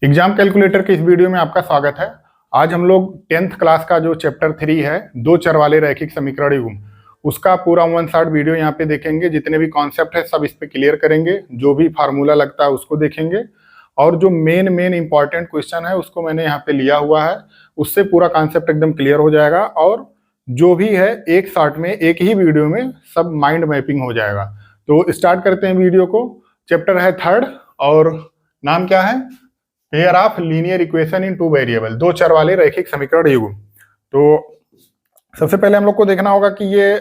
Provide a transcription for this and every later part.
Exam calculator के इस video में आपका स्वागत है। आज हम लोग 10th क्लास का जो चैप्टर 3 है, दो चर वाले रैखिक समीकरण युग्म, उसका पूरा वन शॉट वीडियो यहाँ पे देखेंगे। जितने भी कॉन्सेप्ट है सब इस पे क्लियर करेंगे, जो भी फार्मूला लगता है उसको देखेंगे, और जो मेन इंपॉर्टेंट क्वेश्चन है उसको मैंने यहाँ पे लिया हुआ है, उससे पूरा कॉन्सेप्ट एकदम क्लियर हो जाएगा। और जो भी है एक शॉट में, एक ही वीडियो में सब माइंड मैपिंग हो जाएगा। तो स्टार्ट करते हैं वीडियो को। चैप्टर है 3rd और नाम क्या है? Pair of linear equation in two variable, दो चर वाले रैखिक समीकरण युग्म। तो सबसे पहले हम लोग को देखना होगा कि ये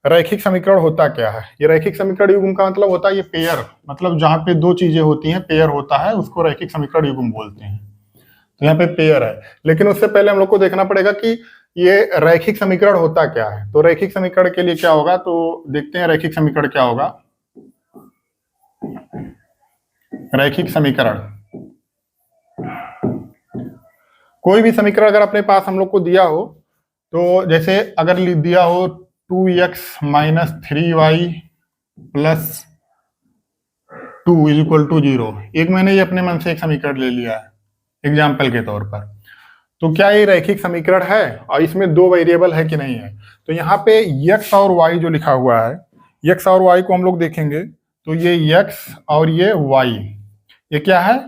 रैखिक समीकरण होता क्या है। ये रैखिक समीकरण युग्म का मतलब होता है ये पेयर, मतलब जहां पे दो चीजें होती हैं पेयर होता है, उसको रैखिक समीकरण युग्म बोलते हैं। तो यहाँ पे पेयर है, लेकिन उससे पहले हम लोग को देखना पड़ेगा कि ये रैखिक समीकरण होता क्या है। तो रैखिक समीकरण के लिए क्या होगा, तो देखते हैं रैखिक समीकरण क्या होगा। रैखिक समीकरण, कोई भी समीकरण अगर अपने पास हम लोग को दिया हो, तो जैसे अगर दिया हो 2x minus 3y plus 2 is equal to 0, एक मैंने ये अपने मन से एक समीकरण ले लिया है एग्जाम्पल के तौर पर, तो क्या ये रैखिक समीकरण है और इसमें दो वेरिएबल है कि नहीं है। तो यहाँ पे x और y जो लिखा हुआ है, x और y को हम लोग देखेंगे तो ये x और ये y, ये क्या है?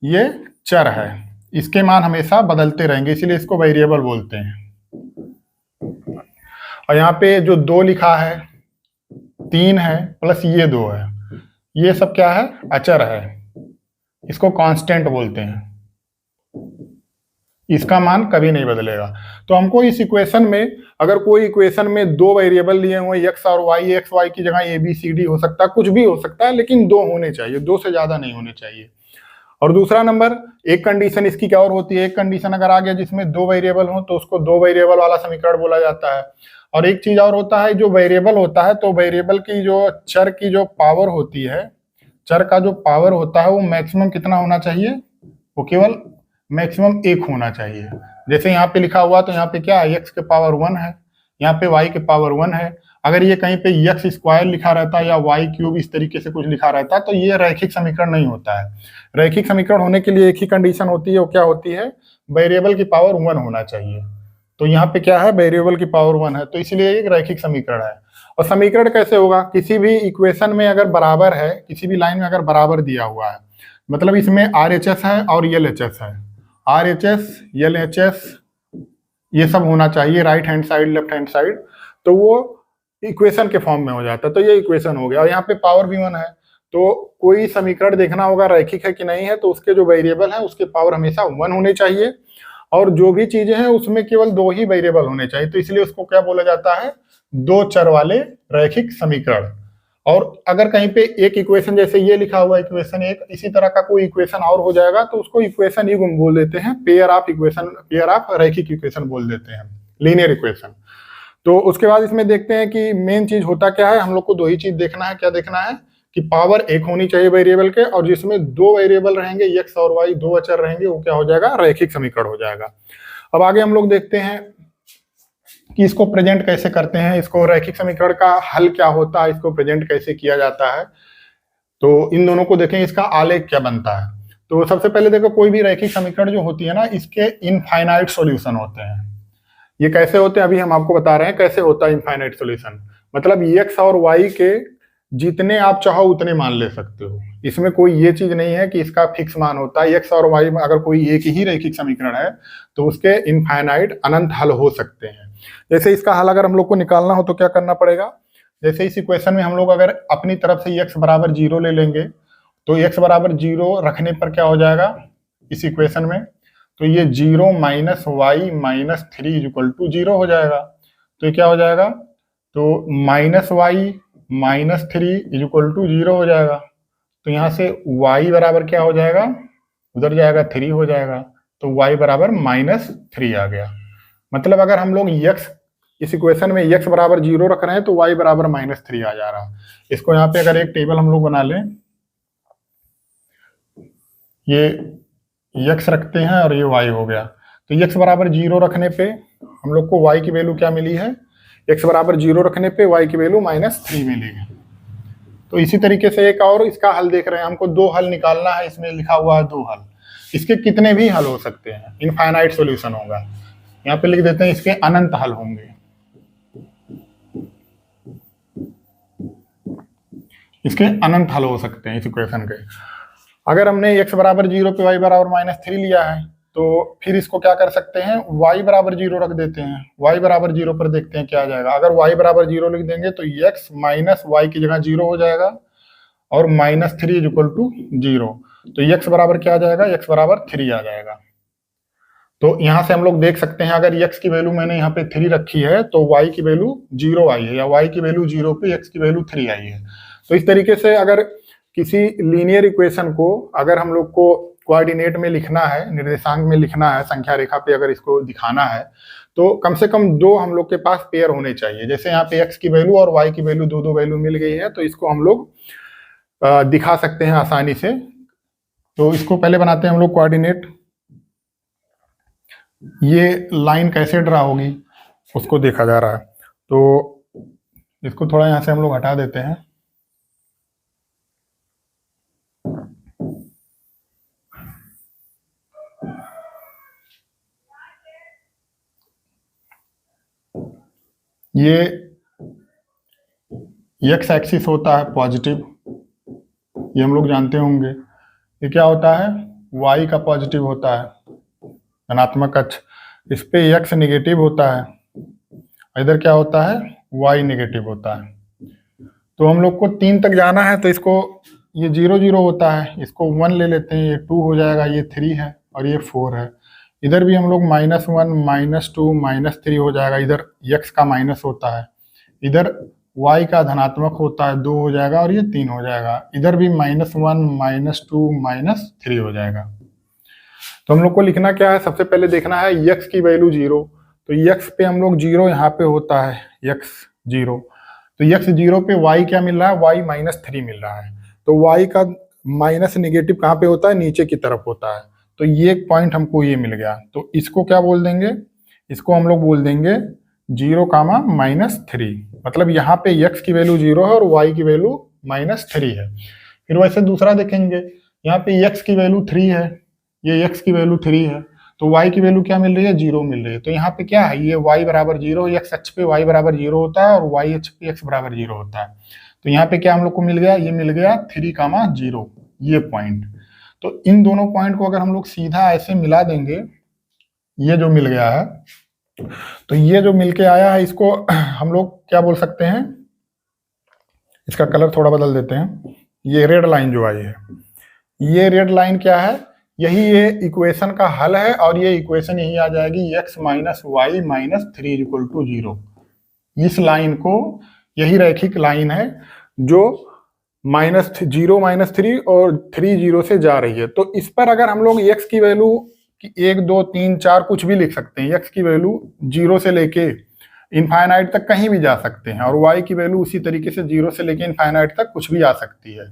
ये चर है, इसके मान हमेशा बदलते रहेंगे, इसीलिए इसको वेरिएबल बोलते हैं। और यहाँ पे जो 2 लिखा है, 3 है प्लस ये 2 है, ये सब क्या है? अचर है, इसको कांस्टेंट बोलते हैं, इसका मान कभी नहीं बदलेगा। तो हमको इस इक्वेशन में, अगर कोई इक्वेशन में दो वेरिएबल लिए हुए x और y, एक्स वाई की जगह ए बी सी डी हो सकता है, कुछ भी हो सकता है, लेकिन दो होने चाहिए, दो से ज्यादा नहीं होने चाहिए। और दूसरा नंबर, एक कंडीशन इसकी क्या और होती है, एक कंडीशन अगर आ गया जिसमें दो वेरिएबल हो तो उसको दो वेरिएबल वाला समीकरण बोला जाता है। और एक चीज और होता है, जो वेरिएबल होता है तो वेरिएबल की जो चर की जो पावर होती है, चर का जो पावर होता है वो मैक्सिमम कितना होना चाहिए? वो केवल मैक्सिमम 1 होना चाहिए। जैसे यहाँ पे लिखा हुआ, तो यहाँ पे क्या है? x के पावर 1 है, यहाँ पे y के पावर 1 है। अगर ये कहीं पे x स्क्वायर लिखा रहता है या y क्यूब इस तरीके से कुछ लिखा रहता है तो ये रैखिक समीकरण नहीं होता है। रैखिक समीकरण होने के लिए एक ही कंडीशन होती है, वो क्या होती है? वेरिएबल की पावर 1 होना चाहिए। तो यहाँ पे क्या है? वेरिएबल की पावर 1 है, तो इसलिए एक रैखिक समीकरण है। और समीकरण कैसे होगा? किसी भी इक्वेशन में अगर बराबर है, किसी भी लाइन में अगर बराबर दिया हुआ है, मतलब इसमें RHS है और LHS है, RHS LHS ये सब होना चाहिए, right hand side left hand side, तो वो इक्वेशन के फॉर्म में हो जाता है। तो ये इक्वेशन हो गया, और यहाँ पे पावर भी 1 है। तो कोई समीकरण देखना होगा रैखिक है कि नहीं है, तो उसके जो वेरिएबल है उसके पावर हमेशा 1 होने चाहिए, और जो भी चीजें हैं उसमें केवल दो ही वेरिएबल होने चाहिए। तो इसलिए उसको क्या बोला जाता है? दो चर वाले रैखिक समीकरण। और अगर कहीं पे एक इक्वेशन, जैसे ये लिखा हुआ इक्वेशन एक, इसी तरह का कोई इक्वेशन और हो जाएगा तो उसको इक्वेशन युग्म बोल देते हैं, pair of equation, pair of रैखिक इक्वेशन बोल देते हैं, लीनियर इक्वेशन। तो उसके बाद इसमें देखते हैं कि मेन चीज होता क्या है। हम लोग को दो ही चीज देखना है। क्या देखना है? कि पावर 1 होनी चाहिए वेरिएबल के, और जिसमें दो वेरिएबल रहेंगे x और y, दो अचर रहेंगे, वो क्या हो जाएगा? रैखिक समीकरण हो जाएगा। अब आगे हम लोग देखते हैं कि इसको प्रेजेंट कैसे करते हैं, इसको रैखिक समीकरण का हल क्या होता है, इसको प्रेजेंट कैसे किया जाता है। तो इन दोनों को देखें, इसका आलेख क्या बनता है। तो सबसे पहले देखो, कोई भी रैखिक समीकरण जो होती है ना, इसके इनफाइनाइट सॉल्यूशन होते हैं। ये कैसे होते हैं अभी हम आपको बता रहे हैं कैसे होता है इनफाइनाइट सॉल्यूशन। मतलब x और y के जितने आप चाहो उतने मान ले सकते हो, इसमें कोई ये चीज नहीं है कि इसका फिक्स मान होता है। x और y में अगर कोई एक ही रैखिक समीकरण है तो उसके इनफाइनाइट अनंत हल हो सकते हैं। जैसे इसका हल अगर हम लोग को निकालना हो तो क्या करना पड़ेगा? जैसे इस इक्वेशन में हम लोग अगर अपनी तरफ से x बराबर 0 ले लेंगे, तो x बराबर 0 रखने पर क्या हो जाएगा इस इक्वेशन में? तो ये 0 minus Y minus 3 is equal to 0 हो जाएगा। तो ये क्या हो जाएगा? तो minus Y minus 3 is equal to 0 हो जाएगा। तो यहाँ से y बराबर क्या हो जाएगा? उधर जाएगा 3 हो जाएगा, तो y बराबर -3 आ गया। मतलब अगर हम लोग x इस इक्वेशन में x बराबर 0 रख रहे हैं तो y बराबर -3 आ जा रहा। इसको यहाँ पे अगर एक टेबल हम लोग बना लें, ये x रखते हैं और ये y हो गया, तो x बराबर 0 रखने पे हम लोग को y की वैल्यू क्या मिली है? x बराबर 0 रखने पे y की वैल्यू -3 मिली है। तो इसी तरीके से एक और इसका हल देख रहे हैं, हमको दो हल निकालना है, इसमें लिखा हुआ है दो हल। इसके कितने भी हल हो सकते हैं, इनफाइनाइट सॉल्यूशन होगा। यहाँ पे लिख देते हैं इसके अनंत हल होंगे, इसके अनंत हल हो सकते हैं इस इक्वेशन के। अगर हमने x बराबर 0 पे y बराबर -3 लिया है तो फिर इसको क्या कर सकते हैं, y बराबर 0 रख देते हैं। y बराबर 0 पर देखते हैं क्या आ जाएगा। अगर y बराबर 0 लिख देंगे तो x माइनस वाई की जगह 0 हो जाएगा और -3 इज इक्वल टू 0। तो x बराबर क्या आ जाएगा, x बराबर 3 आ जाएगा। तो यहाँ से हम लोग देख सकते हैं अगर x की वैल्यू मैंने यहाँ पे 3 रखी है तो y की वैल्यू 0 आई है, या y की वैल्यू 0 पे x की वैल्यू 3 आई है। तो इस तरीके से अगर किसी लीनियर इक्वेशन को अगर हम लोग को कोऑर्डिनेट में लिखना है, निर्देशांक में लिखना है, संख्या रेखा पे अगर इसको दिखाना है तो कम से कम दो हम लोग के पास पेयर होने चाहिए। जैसे यहाँ पे x की वैल्यू और y की वैल्यू दो वैल्यू मिल गई है तो इसको हम लोग दिखा सकते हैं आसानी से। तो इसको पहले बनाते हैं हम लोग कोऑर्डिनेट। ये लाइन कैसे ड्रा होगी उसको देखा जा रहा है, तो इसको थोड़ा यहाँ से हम लोग हटा देते हैं। ये एक्स एक्सिस होता है पॉजिटिव, ये हम लोग जानते होंगे। ये क्या होता है, वाई का पॉजिटिव होता है, धनात्मक अक्ष। इस पे एक्स नेगेटिव होता है, इधर क्या होता है, वाई नेगेटिव होता है। तो हम लोग को 3 तक जाना है तो इसको, ये 0 0 होता है, इसको 1 ले लेते हैं, ये 2 हो जाएगा, ये 3 है और ये 4 है। इधर भी हम लोग -1 -2 -3 हो जाएगा, इधर x का माइनस होता है, इधर y का धनात्मक होता है, 2 हो जाएगा और ये 3 हो जाएगा। इधर भी -1 -2 -3 हो जाएगा। तो हम लोग को लिखना क्या है, सबसे पहले देखना है x की वैल्यू 0। तो x पे हम लोग 0 यहाँ पे होता है, x 0। तो x 0 पे y क्या मिल रहा है, y -3 मिल रहा है। तो y का माइनस नेगेटिव कहाँ पे होता है, नीचे की तरफ होता है। तो ये एक पॉइंट हमको ये मिल गया। तो इसको क्या बोल देंगे, इसको हम लोग बोल देंगे 0, -3। मतलब यहाँ पे x की वैल्यू 0 है और y की वैल्यू -3 है। फिर वैसे दूसरा देखेंगे, यहाँ पे x की वैल्यू 3 है, ये x की वैल्यू 3 है, तो y की वैल्यू क्या मिल रही है, 0 मिल रही है। तो यहाँ पे क्या है, ये y बराबर 0, x अक्ष पे y बराबर 0 होता है और y अक्ष पे x बराबर 0 होता है। तो यहाँ पे क्या हम लोग को मिल गया, ये मिल गया 3, 0, ये पॉइंट। तो इन दोनों पॉइंट को अगर हम लोग सीधा ऐसे मिला देंगे, ये जो मिल गया है, तो ये जो मिल के आया है इसको हम लोग क्या बोल सकते हैं, इसका कलर थोड़ा बदल देते हैं। ये रेड लाइन जो आई है, ये रेड लाइन क्या है, यही ये इक्वेशन का हल है और ये इक्वेशन यही आ जाएगी, x - y -3 = 0। इस लाइन को, यही रैखिक लाइन है जो -0 -3 और 3 0 से जा रही है। तो इस पर अगर हम लोग x की वैल्यू 1 2 3 4 कुछ भी लिख सकते हैं, x की वैल्यू 0 से लेके इनफाइनाइट तक कहीं भी जा सकते हैं और y की वैल्यू उसी तरीके से 0 से लेके इनफाइनाइट तक कुछ भी आ सकती है।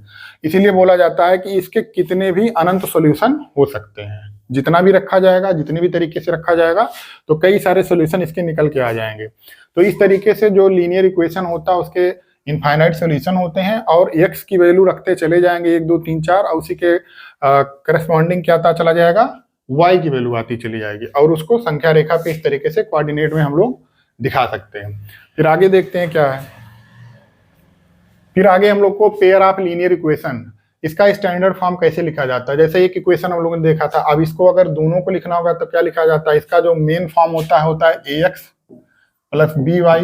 इसीलिए बोला जाता है कि इसके कितने भी अनंत सॉल्यूशन हो सकते हैं। जितना भी रखा जाएगा, जितने भी तरीके से रखा जाएगा तो कई सारे सॉल्यूशन इसके निकल के आ जाएंगे। तो इस तरीके से जो लीनियर इक्वेशन होता है उसके इनफाइनाइट सॉल्यूशन होते हैं और x की वैल्यू रखते चले जाएंगे 1 2 3 4 और उसी के करस्पॉन्डिंग क्या आता चला जाएगा, y की वैल्यू आती चली जाएगी और उसको संख्या रेखा पे इस तरीके से कोऑर्डिनेट में हम लोग दिखा सकते हैं। फिर आगे देखते हैं क्या है। फिर आगे हम लोग को पेयर ऑफ लीनियर इक्वेशन, इसका स्टैंडर्ड फॉर्म कैसे लिखा जाता है। जैसे एक इक्वेशन हम लोगों ने देखा था, अब इसको अगर दोनों को लिखना होगा तो क्या लिखा जाता है, इसका जो मेन फॉर्म होता है ax + by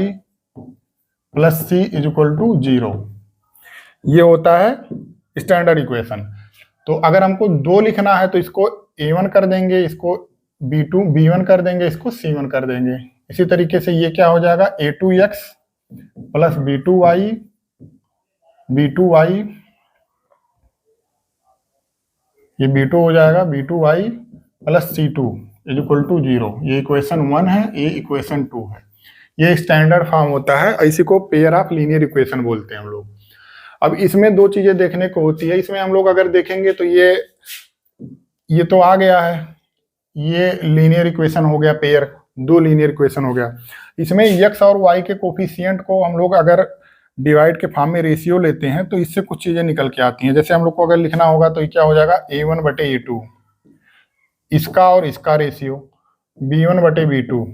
+ c = 0। ये होता है स्टैंडर्ड इक्वेशन। तो अगर हमको 2 लिखना है तो इसको a1 कर देंगे, इसको b1 कर देंगे, इसको c1 कर देंगे। इसी तरीके से ये क्या हो जाएगा, a2x + b2y, ये b2 हो जाएगा, b2y + c2 = 0। ये इक्वेशन 1 है, ये इक्वेशन 2 है। ये स्टैंडर्ड फॉर्म होता है, इसी को पेयर ऑफ लीनियर इक्वेशन बोलते हैं हम लोग। अब इसमें 2 चीजें देखने को होती है। इसमें हम लोग अगर देखेंगे तो ये तो आ गया है, ये लीनियर इक्वेशन हो गया, पेयर 2 लीनियर इक्वेशन हो गया। इसमें x और y के कोफिशिएंट को हम लोग अगर डिवाइड के फॉर्म में रेशियो लेते हैं तो इससे कुछ चीजें निकल के आती हैं। जैसे हम लोग को अगर लिखना होगा तो क्या हो जाएगा, a1/a2 इसका और इसका रेशियो B1/B2,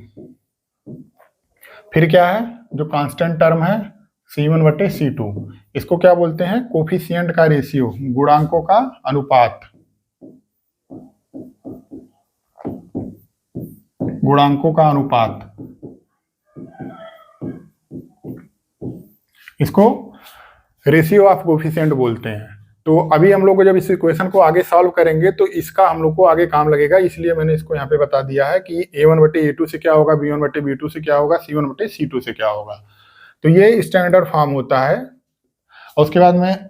फिर क्या है जो कांस्टेंट टर्म है C1/C2, इसको क्या बोलते हैं कोफिशिएंट का रेशियो, गुणांकों का अनुपात, गुणांकों का अनुपात, इसको रेशियो ऑफ कोफिशिएंट बोलते हैं। तो अभी हम लोग को जब इस इक्वेशन को आगे सॉल्व करेंगे तो इसका हम लोग को आगे काम लगेगा, इसलिए मैंने इसको यहाँ पे बता दिया है कि A1/A2 से क्या होगा, B1/B2 से क्या होगा, C1/C2 से क्या होगा। तो ये स्टैंडर्ड फॉर्म होता है। और उसके बाद में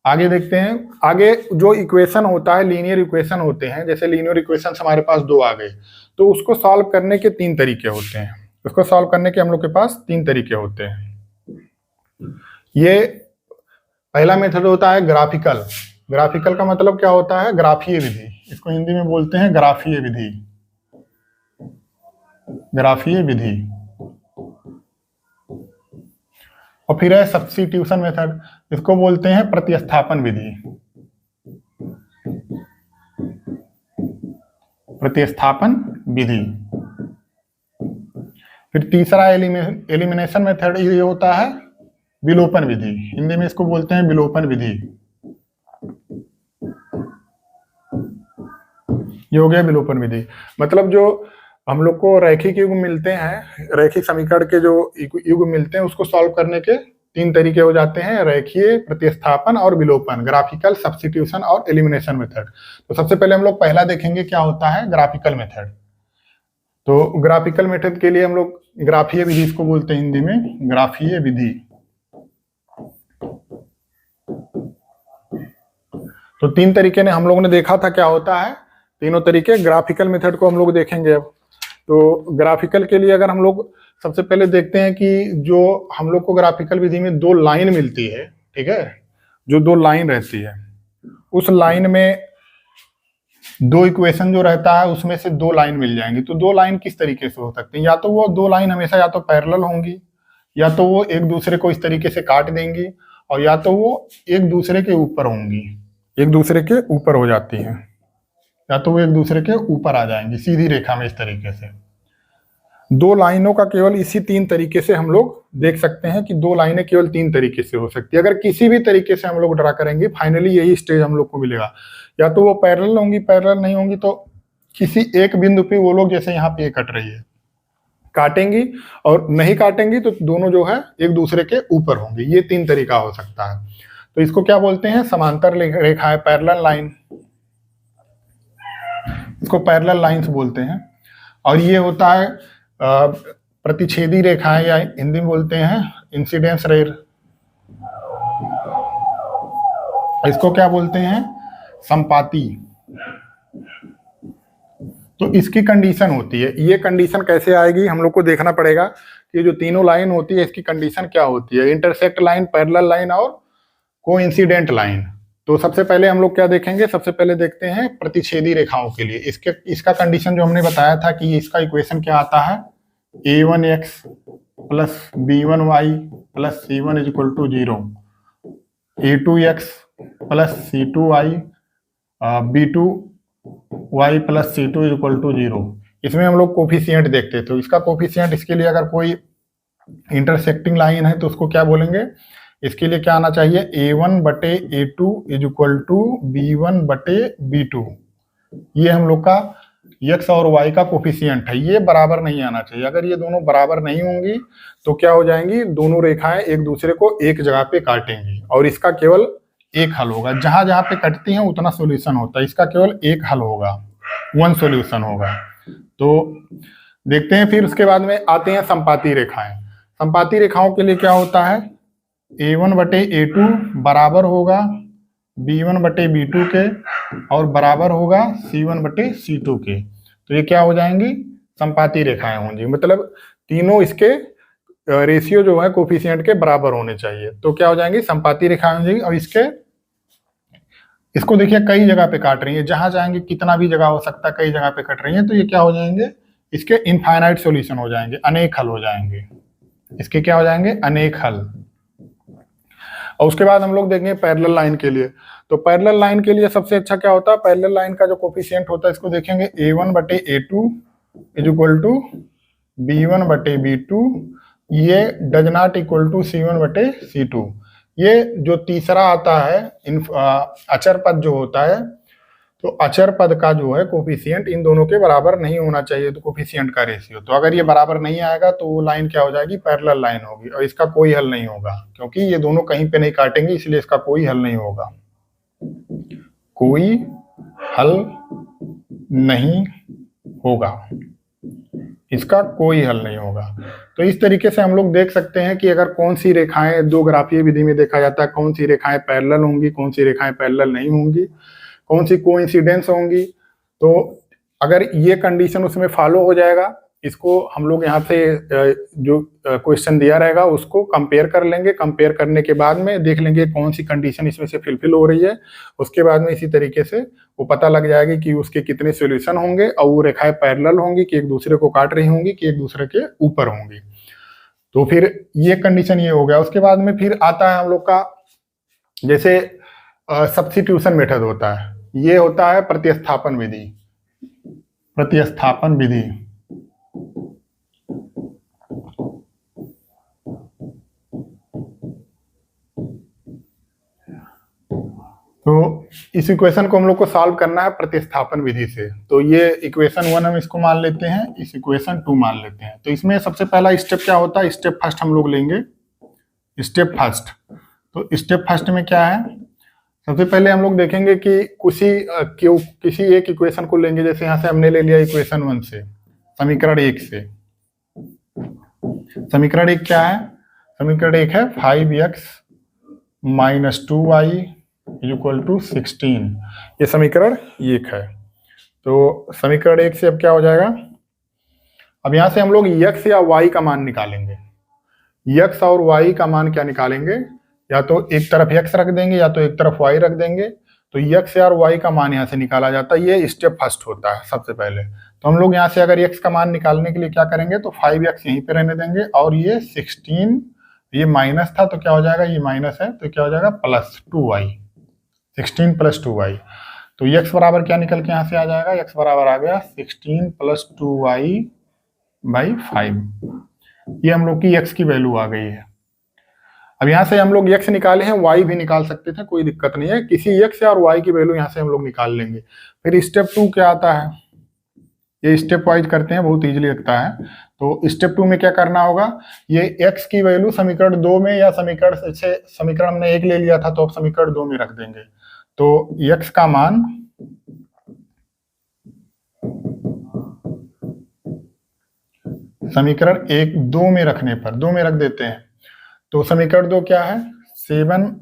आगे देखते हैं, आगे जो इक्वेशन होता है लीनियर इक्वेशन होते हैं, जैसे लीनियर इक्वेशन हमारे पास दो आ गए, तो उसको सॉल्व करने के तीन तरीके होते हैं। उसको सॉल्व करने के हम लोग के पास तीन तरीके होते हैं। ये पहला मेथड होता है ग्राफिकल। ग्राफिकल का मतलब क्या होता है, ग्राफीय विधि, इसको हिंदी में बोलते हैं ग्राफीय विधि, ग्राफीय विधि। और फिर है सब्स्टिट्यूशन मेथड, इसको बोलते हैं प्रतिस्थापन विधि, प्रतिस्थापन विधि। फिर तीसरा एलिमिनेशन मेथड, ये होता है विलोपन विधि, हिंदी में इसको बोलते हैं विलोपन विधि। ये हो गया विलोपन विधि। मतलब जो हम लोग को रैखिक युग मिलते हैं, रैखिक समीकरण के जो युग मिलते हैं उसको सॉल्व करने के तीन तरीके हो जाते हैं, रैखीय, प्रतिस्थापन और विलोपन, ग्राफिकल, सब्स्टिट्यूशन और एलिमिनेशन मेथड। तो सबसे पहले हम लोग पहला देखेंगे क्या होता है ग्राफिकल मेथड। तो ग्राफिकल मेथड के लिए हम लोग ग्राफीय विधि इसको बोलते हैं हिंदी में, ग्राफीय विधि। तो तीन तरीके ने हम लोगों ने देखा था क्या होता है, तीनों तरीके। ग्राफिकल मेथड को हम लोग देखेंगे अब। तो ग्राफिकल के लिए अगर हम लोग सबसे पहले देखते हैं कि जो हम लोग को ग्राफिकल विधि में दो लाइन मिलती है, ठीक है, जो दो लाइन रहती है, उस लाइन में दो इक्वेशन जो रहता है उसमें से दो लाइन मिल जाएंगी। तो दो लाइन किस तरीके से हो सकती है, या तो वो दो लाइन हमेशा या तो पैरेलल होंगी, या तो वो एक दूसरे को इस तरीके से काट देंगी, और या तो वो एक दूसरे के ऊपर होंगी, एक दूसरे के ऊपर हो जाती हैं, या तो वो एक दूसरे के ऊपर आ जाएंगी सीधी रेखा में। इस तरीके से दो लाइनों का केवल इसी तीन तरीके से हम लोग देख सकते हैं कि दो लाइनें केवल तीन तरीके से हो सकती है। अगर किसी भी तरीके से हम लोग ड्रा करेंगे, फाइनली यही स्टेज हम लोग को मिलेगा, या तो वो पैरेलल होंगी, पैरेलल नहीं होंगी तो किसी एक बिंदु पे वो लोग, जैसे यहाँ पे कट रही है, काटेंगी, और नहीं काटेंगी तो दोनों जो है एक दूसरे के ऊपर होंगी। ये तीन तरीका हो सकता है। तो इसको क्या बोलते हैं, समांतर रेखा है, पैरेलल लाइन, इसको पैरेलल लाइंस बोलते हैं। और ये होता है प्रतिच्छेदी रेखाएं, या हिंदी में बोलते हैं इंसिडेंस रेर, इसको क्या बोलते हैं, संपाती। तो इसकी कंडीशन होती है, ये कंडीशन कैसे आएगी हम लोग को देखना पड़ेगा कि जो तीनों लाइन होती है इसकी कंडीशन क्या होती है, इंटरसेक्ट लाइन, पैरेलल लाइन और कोइंसिडेंट लाइन। तो सबसे पहले हम लोग क्या देखेंगे, सबसे पहले देखते हैं प्रतिच्छेदी रेखाओं के लिए इसका कंडीशन जो हमने बताया था कि इसका इक्वेशन क्या आता है, a1x plus b1y plus c1 is equal to 0, a2x plus c2y b2y plus c2 is equal to 0। इसमें हम लोग कोफिशिएंट देखते थे, तो इसका कोफिशिएंट, इसके लिए अगर कोई इंटरसेक्टिंग लाइन है तो उसको क्या बोलेंगे, इसके लिए क्या आना चाहिए, a1/a2 is equal to b1/b2। ये हम लोग का x और y का कोफिशिएंट है, ये बराबर नहीं आना चाहिए। अगर ये दोनों बराबर नहीं होंगी तो क्या हो जाएंगी, दोनों रेखाएं एक दूसरे को एक जगह पे काटेंगी, और इसका केवल एक हल होगा। जहां जहां पे कटती हैं उतना सॉल्यूशन होता है, इसका केवल एक हल होगा, वन सॉल्यूशन होगा। तो देखते हैं। फिर उसके बाद में आते हैं संपाती रेखाएं। संपाती रेखाओं के लिए क्या होता है, a1/a2 बराबर होगा b1/b2 के, और बराबर होगा c1/c2 के। तो ये क्या हो जाएंगी, संपाती रेखाएं होंगी। मतलब तीनों इसके रेशियो जो है कोफिशिएंट के बराबर होने चाहिए, तो क्या हो जाएंगी, संपाती रेखाएं हो जाएंगी। और इसको देखिए कई जगह पे काट रही है, जहां जाएंगे कितना भी जगह हो सकता है, कई जगह पे कट रही है, तो ये क्या हो जाएंगे, इसके इनफाइनाइट सॉल्यूशन हो जाएंगे, अनेक हल हो जाएंगे। इसके क्या हो जाएंगे, अनेक हल। और उसके बाद हम लोग देखेंगे पैरेलल लाइन के लिए। तो पैरेलल लाइन के लिए सबसे अच्छा क्या होता है, पैरेलल लाइन का जो कोफिशिएंट होता है इसको देखेंगे A1/A2 is equal to B1/B2, ये does not equal to C1/C2। ये जो तीसरा आता है अचर पद जो होता है, तो अचर पद का जो है कोफिशिएंट इन दोनों के बराबर नहीं होना चाहिए, तो कोफिशिएंट का रेशियो। तो अगर ये बराबर नहीं आएगा तो वो लाइन क्या हो जाएगी, पैरेलल लाइन होगी, और इसका कोई हल नहीं होगा क्योंकि ये दोनों कहीं पे नहीं काटेंगे, इसलिए इसका कोई हल नहीं होगा, कोई हल नहीं होगा, इसका कोई हल नहीं होगा। तो इस तरीके से हम लोग देख सकते हैं कि अगर कौन सी रेखाएं, दो ग्राफीय विधि में देखा जाता है कौन सी रेखाएं पैरेलल होंगी, कौन सी रेखाएं पैरेलल नहीं होंगी, कौन सी कोइंसिडेंस होंगी। तो अगर ये कंडीशन उसमें फॉलो हो जाएगा, इसको हम लोग यहाँ से जो क्वेश्चन दिया रहेगा उसको कंपेयर कर लेंगे, कंपेयर करने के बाद में देख लेंगे कौन सी कंडीशन इसमें से फुलफिल हो रही है, उसके बाद में इसी तरीके से वो पता लग जाएगी कि उसके कितने सॉल्यूशन होंगे और वो रेखाएं पैरेलल होंगी कि एक दूसरे को काट रही होंगी कि एक दूसरे के ऊपर होंगी। तो फिर ये कंडीशन ये हो गया। उसके बाद में फिर आता है हम लोग का जैसे सब्स्टिट्यूशन मेथड होता है, ये होता है प्रतिस्थापन विधि। प्रतिस्थापन विधि तो इस इक्वेशन को हम लोग को सॉल्व करना है प्रतिस्थापन विधि से। तो ये इक्वेशन 1 हम इसको मान लेते हैं, इस इक्वेशन 2 मान लेते हैं। तो इसमें सबसे पहला स्टेप क्या होता है, स्टेप फर्स्ट हम लोग लेंगे, स्टेप फर्स्ट। तो स्टेप फर्स्ट में क्या है, सबसे पहले हम लोग देखेंगे कि किसी एक इक्वेशन को लेंगे। जैसे यहाँ से हमने ले लिया इक्वेशन 1 से, समीकरण 1 से। समीकरण 1 क्या है, समीकरण 1 है 5x - 2y = 16। ये समीकरण 1 है। तो समीकरण 1 से अब क्या हो जाएगा, अब यहाँ से हम लोग x या y का मान निकालेंगे। x और y का मान क्या निकालेंगे, या तो एक तरफ x रख देंगे या तो एक तरफ y रख देंगे। तो x और y का मान यहाँ से निकाला जाता है, ये स्टेप फर्स्ट होता है सबसे पहले। तो हम लोग यहाँ से अगर x का मान निकालने के लिए क्या करेंगे, तो 5x यहीं पे रहने देंगे, और ये 16, ये माइनस था तो क्या हो जाएगा, ये माइनस है तो क्या हो जाएगा प्लस 2y, 16 + 2y। तो x बराबर क्या निकल के यहाँ से आ जाएगा, x बराबर आ गया 16 + 2y/5। ये हम लोग की x की वैल्यू आ गई है। अब यहाँ से हम लोग x निकाले हैं, y भी निकाल सकते थे, कोई दिक्कत नहीं है, किसी x और y की वैल्यू यहाँ से हम लोग निकाल लेंगे। फिर स्टेप 2 क्या आता है, ये स्टेप वाइज करते हैं, बहुत इजीली लगता है। तो स्टेप 2 में क्या करना होगा, ये x की वैल्यू समीकरण 2 में, या समीकरण हमने 1 ले लिया था तो अब समीकरण 2 में रख देंगे। तो x का मान समीकरण 1 2 में रखने पर 2 में रख देते हैं। तो समीकरण 2 क्या है 7,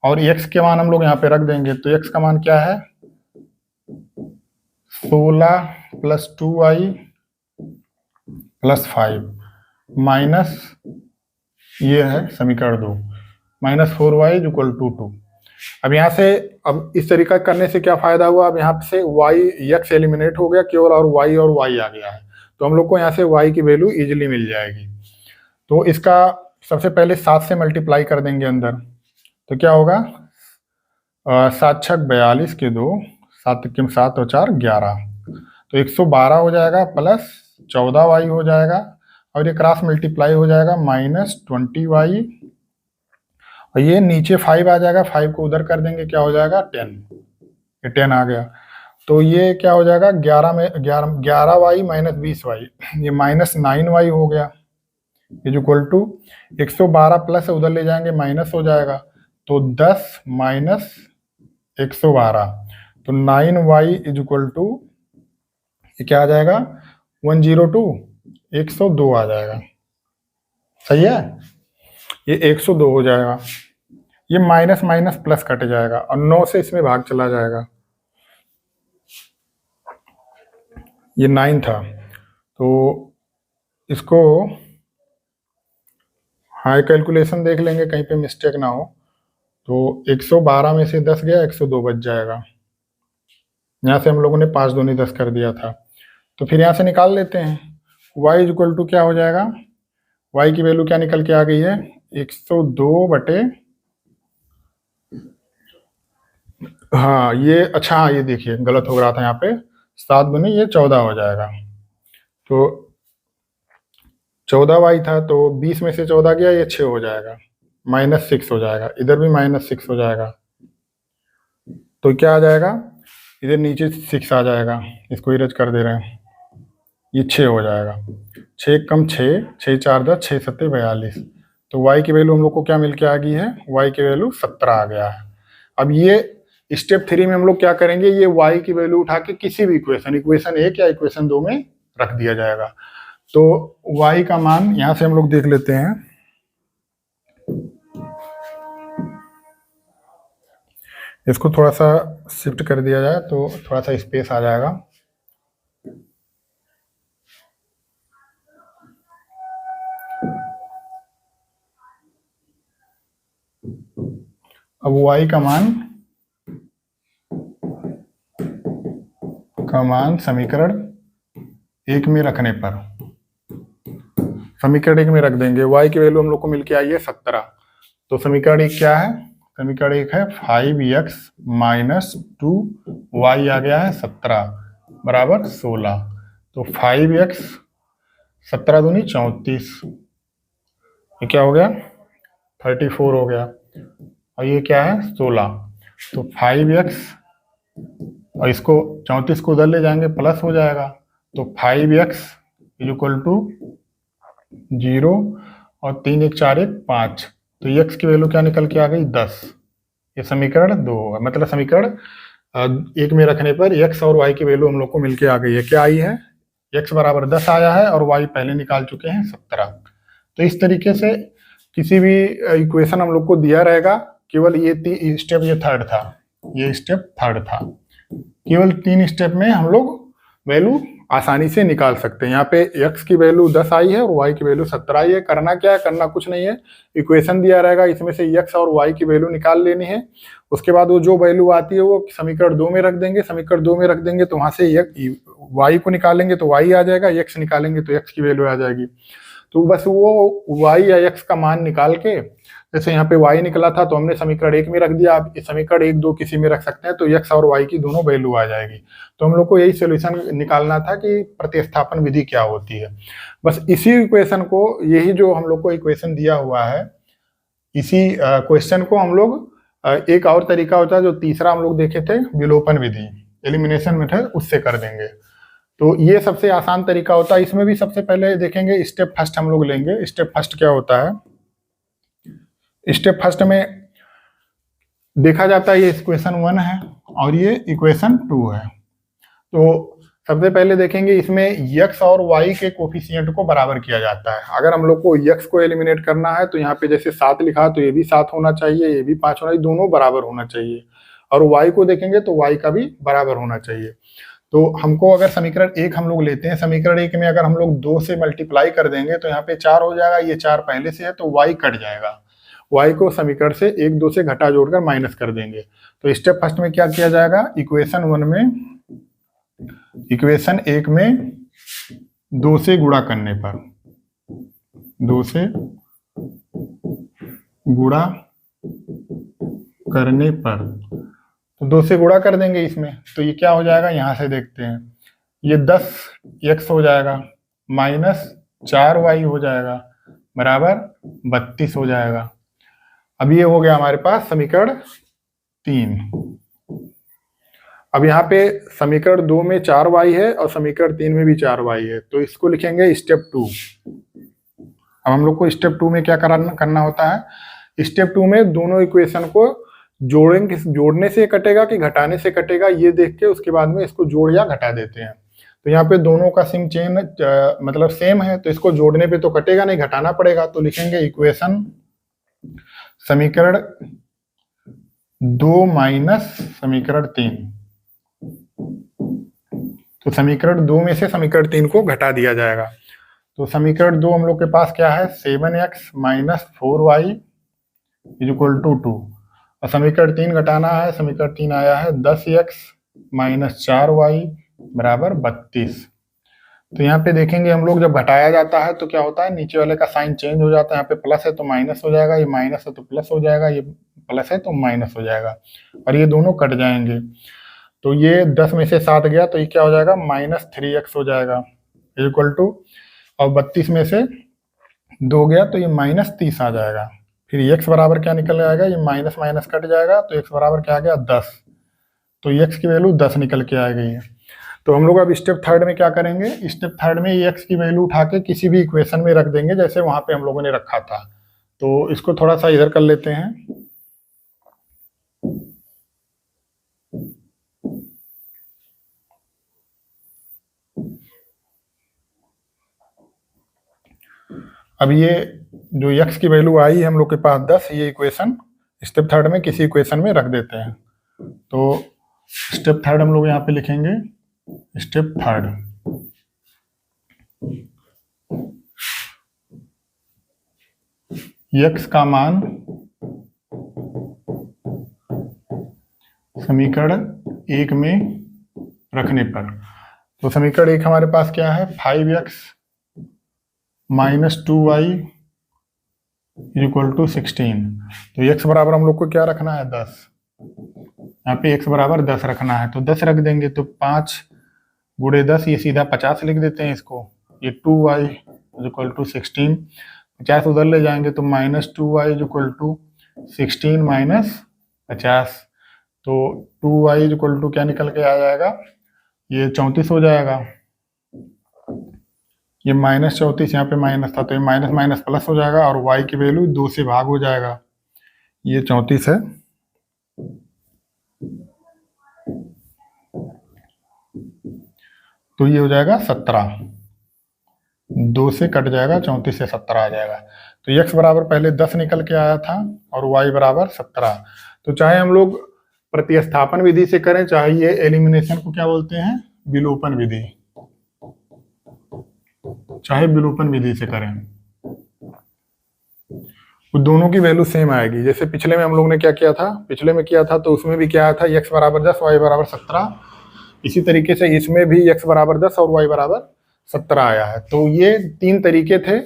और x के मान हम लोग यहाँ पे रख देंगे। तो x का मान क्या है 16 + 2y + 5 माइनस, ये है समीकरण 2, -4y = 2। अब यहाँ से, अब इस तरीका करने से क्या फायदा हुआ, अब यहाँ से x एलिमिनेट हो गया केवल, और y आ गया है। तो हम लोग को यहाँ से y की वैल्यू इजीली मिल जाएगी। तो इसका सबसे पहले 7 से मल्टीप्लाई कर देंगे अंदर, तो क्या होगा 7 × 6 = 42 के 2, 7 × 7 और 4 11, तो 112 हो जाएगा, प्लस 14y हो जाएगा, और ये क्रॉस मल्टीप्लाई हो जाएगा -20y, और ये नीचे 5 आ जाएगा, 5 को उधर कर देंगे, क्या हो जाएगा 10, ये 10 आ गया। तो ये क्या हो जाएगा 11y - 20y, ये -9y हो गया, इक्वल टू 112 प्लस उधर ले जाएंगे माइनस हो जाएगा, तो 10 - 112, तो 9y = ये क्या आ जाएगा 102, 102 आ जाएगा। सही है, ये 102 हो जाएगा। ये माइनस माइनस प्लस कट जाएगा और 9 से इसमें भाग चला जाएगा। ये 9 था, तो इसको हाई कैलकुलेशन देख लेंगे कहीं पे मिस्टेक ना हो। तो 112 में से 10 गया, 102 बच जाएगा। यहाँ से हम लोगों ने 5 दूनी 10 कर दिया था। तो फिर यहाँ से निकाल लेते हैं, y = क्या हो जाएगा, y की वैल्यू क्या निकल के आ गई है 102 बटे हाँ ये अच्छा, हाँ ये देखिए गलत हो रहा था यहाँ पे, 7 दूनी ये 14 हो जाएगा। तो 14y था, तो 20 में से 14 गया, ये 6 हो जाएगा, -6 हो जाएगा, इधर भी -6 हो जाएगा। तो क्या आ जाएगा, इधर नीचे 6 आ जाएगा, इसको इरेज कर दे रहे हैं, ये 6 हो जाएगा। 6 कम 6, 6 4 10, 6 7 42। तो y की वैल्यू हम लोग को क्या मिल के आ गई है, y की वैल्यू 17 आ गया है। अब ये स्टेप 3 में हम लोग क्या करेंगे, ये y की वैल्यू उठा के किसी भी इक्वेशन 1 या इक्वेशन 2 में रख दिया जाएगा। तो y का मान यहां से हम लोग देख लेते हैं। इसको थोड़ा सा शिफ्ट कर दिया जाए तो थोड़ा सा स्पेस आ जाएगा। अब y का मान समीकरण 1 में रखने पर, समीकरण 1 में रख देंगे, y की वैल्यू हम लोग को मिल के आई है 17। तो समीकरण 1 क्या है, समीकरण 1 है 5x - 2y आ गया है 17 बराबर 16। तो 5x 17 दूनी 34, ये क्या हो गया 34 हो गया, और ये क्या है 16। तो 5x, और इसको 34 को उधर ले जाएंगे प्लस हो जाएगा, तो 5x इक्वल टू 0, और 3 1 4 1 5। तो x की वैल्यू क्या निकल के आ गई 10। ये समीकरण 2 होगा, मतलब समीकरण 1 में रखने पर x और y की वैल्यू हम लोग को मिलके आ गई है। क्या आई है, x बराबर 10 आया है और y पहले निकाल चुके हैं 17। तो इस तरीके से किसी भी इक्वेशन हम लोग को दिया रहेगा, केवल ये स्टेप, ये थर्ड था, ये स्टेप थर्ड था, केवल 3 स्टेप में हम लोग वैल्यू आसानी से निकाल सकते हैं। यहाँ पे x की वैल्यू 10 आई है और y की वैल्यू 17 आई है। करना क्या है, करना कुछ नहीं है, इक्वेशन दिया रहेगा, इसमें से x और y की वैल्यू निकाल लेनी है। उसके बाद वो जो वैल्यू आती है वो समीकरण 2 में रख देंगे, समीकरण 2 में रख देंगे तो वहां से y को निकालेंगे तो y आ जाएगा, x निकालेंगे तो x की वैल्यू आ जाएगी। तो बस वो y या x का मान निकाल के, जैसे यहाँ पे y निकला था तो हमने समीकरण 1 में रख दिया, आप समीकरण 1 2 किसी में रख सकते हैं, तो x और y की दोनों वैल्यू आ जाएगी। तो हम लोग को यही सॉल्यूशन निकालना था कि प्रतिस्थापन विधि क्या होती है। बस इसी इक्वेशन को, यही जो हम लोग को इक्वेशन दिया हुआ है, इसी क्वेश्चन को हम लोग एक और तरीका होता है जो तीसरा हम लोग देखे थे, विलोपन विधि, एलिमिनेशन मेथड, उससे कर देंगे। तो ये सबसे आसान तरीका होता है। इसमें भी सबसे पहले देखेंगे स्टेप फर्स्ट हम लोग लेंगे। स्टेप फर्स्ट क्या होता है, स्टेप फर्स्ट में देखा जाता है ये इक्वेशन 1 है और ये इक्वेशन 2 है। तो सबसे पहले देखेंगे इसमें x और y के कोफिशिएंट को बराबर किया जाता है। अगर हम लोग को x को एलिमिनेट करना है तो यहाँ पे जैसे 7 लिखा तो ये भी 7 होना चाहिए, ये भी 5 होना चाहिए, दोनों बराबर होना चाहिए। और y को देखेंगे तो y का भी बराबर होना चाहिए। तो हमको अगर समीकरण 1 हम लोग लेते हैं, समीकरण 1 में अगर हम लोग 2 से मल्टीप्लाई कर देंगे तो यहाँ पे 4 हो जाएगा, ये 4 पहले से है तो y कट जाएगा, y को समीकरण से 1 2 से घटा जोड़कर माइनस कर देंगे। तो स्टेप फर्स्ट में क्या किया जाएगा, इक्वेशन 1 में 2 से गुणा करने पर, 2 से गुणा करने पर, तो 2 से गुणा कर देंगे इसमें, तो ये क्या हो जाएगा, यहां से देखते हैं, ये 10x हो जाएगा -4y हो जाएगा बराबर 32 हो जाएगा। अब ये हो गया हमारे पास समीकरण 3। अब यहाँ पे समीकरण 2 में 4y है और समीकरण 3 में भी 4y है, तो इसको लिखेंगे स्टेप 2। अब हम लोग को स्टेप 2 में क्या करना होता है, स्टेप 2 में दोनों इक्वेशन को जोड़ेंगे, जोड़ने से कटेगा कि घटाने से कटेगा ये देख के उसके बाद में इसको जोड़ या घटा देते हैं। तो यहाँ पे दोनों का सिम चेन मतलब सेम है, तो इसको जोड़ने पे तो कटेगा नहीं, घटाना पड़ेगा। तो लिखेंगे इक्वेशन समीकरण 2 माइनस समीकरण 3। तो समीकरण 2 में से समीकरण 3 को घटा दिया जाएगा। तो समीकरण 2 हम लोग के पास क्या है, 7x - 4y इक्वल टू 2, और समीकरण 3 घटाना है, समीकरण 3 आया है 10x - 4y बराबर 32। तो यहाँ पे देखेंगे हम लोग, जब घटाया जाता है तो क्या होता है, नीचे वाले का साइन चेंज हो जाता है। यहाँ पे प्लस है तो माइनस हो जाएगा, ये माइनस है तो प्लस हो जाएगा, ये प्लस है तो माइनस हो जाएगा, और ये दोनों कट जाएंगे। तो ये 10 में से 7 गया तो ये क्या हो जाएगा, -3x हो जाएगा, इक्वल टू, और 32 में से 2 गया तो ये -30 आ जाएगा। फिर x बराबर क्या निकल आएगा, ये माइनस माइनस कट जाएगा तो x बराबर क्या आ गया, 10। तो x की वैल्यू 10 निकल के आ गई है। तो हम लोग अब स्टेप थर्ड में क्या करेंगे, स्टेप थर्ड में ये x की वैल्यू उठा के किसी भी इक्वेशन में रख देंगे, जैसे वहां पे हम लोगों ने रखा था। तो इसको थोड़ा सा इधर कर लेते हैं। अब ये जो x की वैल्यू आई है हम लोग के पास 10, ये इक्वेशन स्टेप थर्ड में किसी इक्वेशन में रख देते हैं। तो स्टेप थर्ड हम लोग यहाँ पे लिखेंगे, स्टेप थर्ड, x का मान समीकरण 1 में रखने पर। तो समीकरण 1 हमारे पास क्या है, 5x - 2y = 16। तो x बराबर हम लोग को क्या रखना है, 10। यहाँ पे x बराबर 10 रखना है, तो 10 रख देंगे। तो 5 गुणे 10, ये सीधा 50 लिख देते हैं इसको। ये 2y = 16, 50 उधर ले जाएंगे तो -2y = 16 - 50। तो 2y = क्या निकल के आ जाएगा, ये 34 हो जाएगा। ये -34, यहाँ पे माइनस था तो ये माइनस माइनस प्लस हो जाएगा, और y की वैल्यू 2 से भाग हो जाएगा। ये 34 है। तो ये हो जाएगा 17, 2 से कट जाएगा, 34 से 17 आ जाएगा। तो x बराबर पहले 10 निकल के आया था और y बराबर 17। तो चाहे हम लोग प्रतिस्थापन विधि से करें, चाहे ये एलिमिनेशन को क्या बोलते हैं, विलोपन विधि, चाहे विलोपन विधि से करें, तो दोनों की वैल्यू सेम आएगी। जैसे पिछले में हम लोग ने क्या किया था, पिछले में किया था तो उसमें भी क्या आया था, x बराबर 10, y बराबर 17। इसी तरीके से इसमें भी x बराबर 10 और y बराबर 17 आया है। तो ये 3 तरीके थे।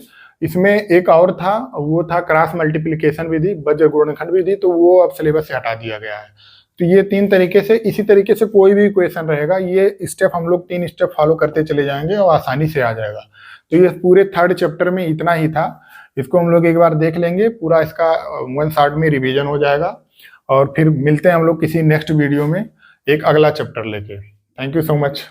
इसमें एक और था, वो था क्रॉस मल्टीप्लिकेशन विधि, बज्र गुणनखंड विधि, तो वो अब सिलेबस से हटा दिया गया है। तो ये 3 तरीके से, इसी तरीके से कोई भी इक्वेशन रहेगा, ये स्टेप हम लोग 3 स्टेप फॉलो करते चले जाएंगे और आसानी से आ जाएगा। तो ये पूरे थर्ड चैप्टर में इतना ही था। इसको हम लोग एक बार देख लेंगे, पूरा इसका 1 शॉट में रिवीजन हो जाएगा, और फिर मिलते हैं हम लोग किसी नेक्स्ट वीडियो में एक अगला चैप्टर लेके। Thank you so much.